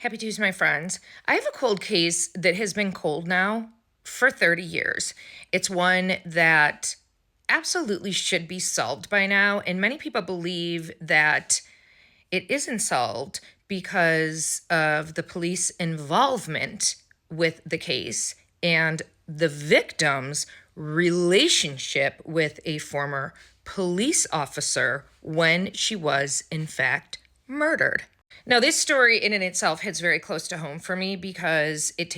Happy Tuesday, my friends. I have a cold case that has been cold now for 30 years. It's one that absolutely should be solved by now, and many people believe that it isn't solved because of the police involvement with the case and the victim's relationship with a former police officer when she was, in fact, murdered. Now, this story in and itself hits very close to home for me because it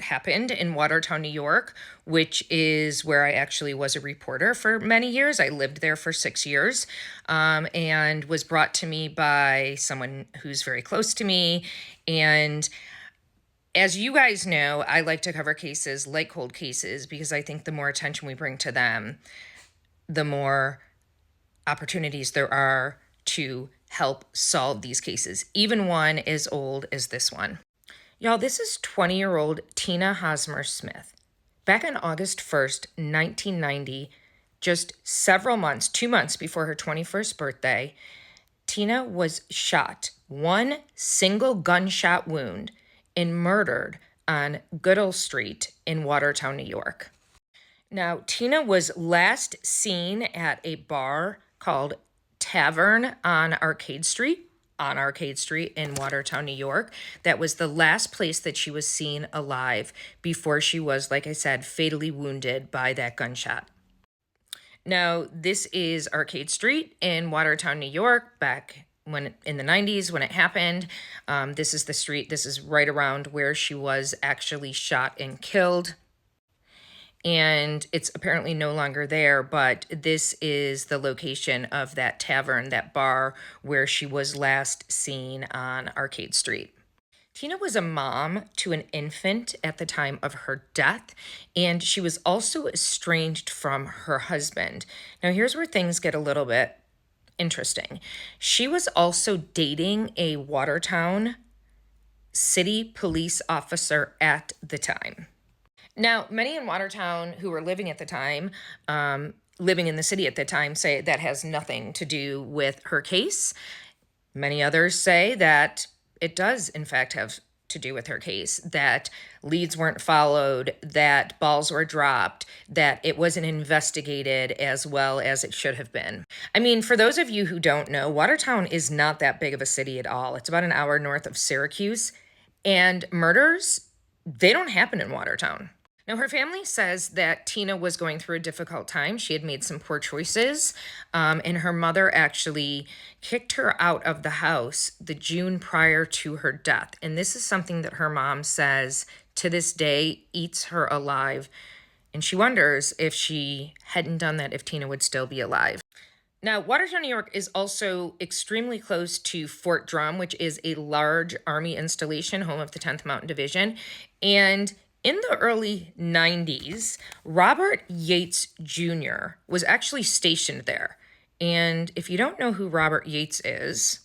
happened in Watertown, New York, which is where I actually was a reporter for many years. I lived there for 6 years, and was brought to me by someone who's very close to me. And as you guys know, I like to cover cases like cold cases because I think the more attention we bring to them, the more opportunities there are to help solve these cases, even one as old as this one. Y'all, this is 20-year-old Tina Hosmer Smith. Back on August 1st, 1990, just several months, 2 months before her 21st birthday, Tina was shot, one single gunshot wound, and murdered on Goodall Street in Watertown, New York. Now, Tina was last seen at a bar called Tavern on Arcade Street in Watertown, New York. That was the last place that she was seen alive before she was, like I said, fatally wounded by that gunshot. Now, this is Arcade Street in Watertown, New York, back when in the 90s when it happened. This is the street. This is right around where she was actually shot and killed. And it's apparently no longer there, but this is the location of that tavern, that bar where she was last seen on Arcade Street. Tina was a mom to an infant at the time of her death, and she was also estranged from her husband. Now, here's where things get a little bit interesting. She was also dating a Watertown city police officer at the time. Now, many in Watertown who were living at the time, living in the city at the time, say that has nothing to do with her case. Many others say that it does, in fact, have to do with her case, that leads weren't followed, that balls were dropped, that it wasn't investigated as well as it should have been. I mean, for those of you who don't know, Watertown is not that big of a city at all. It's about an hour north of Syracuse, and murders, they don't happen in Watertown. Now, her family says that Tina was going through a difficult time. She had made some poor choices, and her mother actually kicked her out of the house the June prior to her death. And this is something that her mom says to this day eats her alive. And she wonders if she hadn't done that, if Tina would still be alive. Now, Watertown, New York is also extremely close to Fort Drum, which is a large Army installation, home of the 10th Mountain Division. And in the early 90s, Robert Yates Jr. was actually stationed there. And if you don't know who Robert Yates is,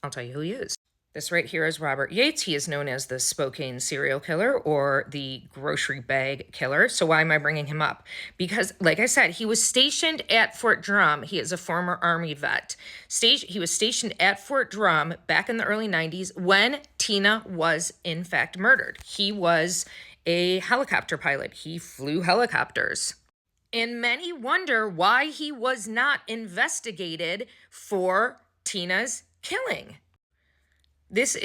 I'll tell you who he is. This right here is Robert Yates. He is known as the Spokane serial killer or the grocery bag killer. So why am I bringing him up? Because, like I said, he was stationed at Fort Drum. He is a former Army vet. He was stationed at Fort Drum back in the early 90s when Tina was, in fact, murdered. He was a helicopter pilot. He flew helicopters. And many wonder why he was not investigated for Tina's killing. These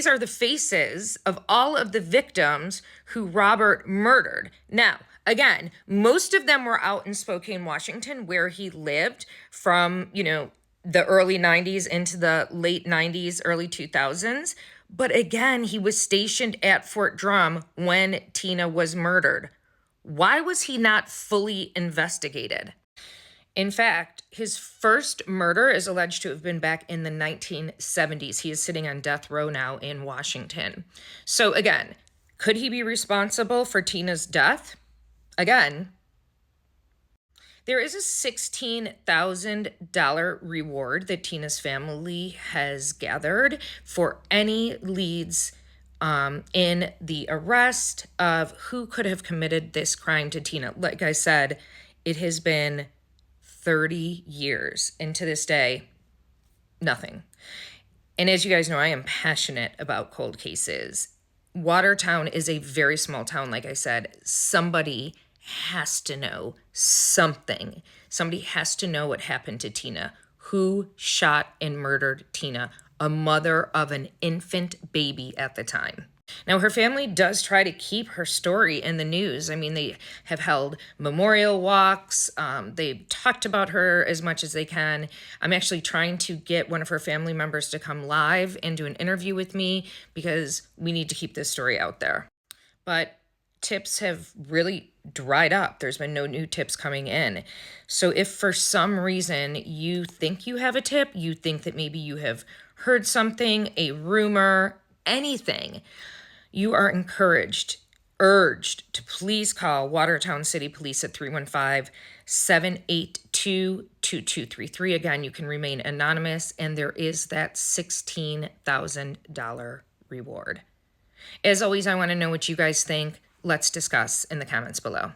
are the faces of all of the victims who Robert murdered. Now, again, most of them were out in Spokane, Washington, where he lived from, the early 90s into the late 90s, early 2000s. But again, he was stationed at Fort Drum when Tina was murdered. Why was he not fully investigated? In fact, his first murder is alleged to have been back in the 1970s. He is sitting on death row now in Washington. So again, could he be responsible for Tina's death? Again, there is a $16,000 reward that Tina's family has gathered for any leads in the arrest of who could have committed this crime to Tina. Like I said, it has been 30 years, and to this day, nothing. And as you guys know, I am passionate about cold cases. Watertown is a very small town, like I said. Somebody has to know something. Somebody has to know what happened to Tina. Who shot and murdered Tina, a mother of an infant baby at the time? Now, her family does try to keep her story in the news. I mean, they have held memorial walks. They've talked about her as much as they can. I'm actually trying to get one of her family members to come live and do an interview with me because we need to keep this story out there. But tips have really dried up. There's been no new tips coming in. So if for some reason you think you have a tip, you think that maybe you have heard something, a rumor, anything, you are urged to please call Watertown City Police at 315-782-2233. Again, you can remain anonymous, and there is that $16,000 reward. As always, I want to know what you guys think. Let's discuss in the comments below.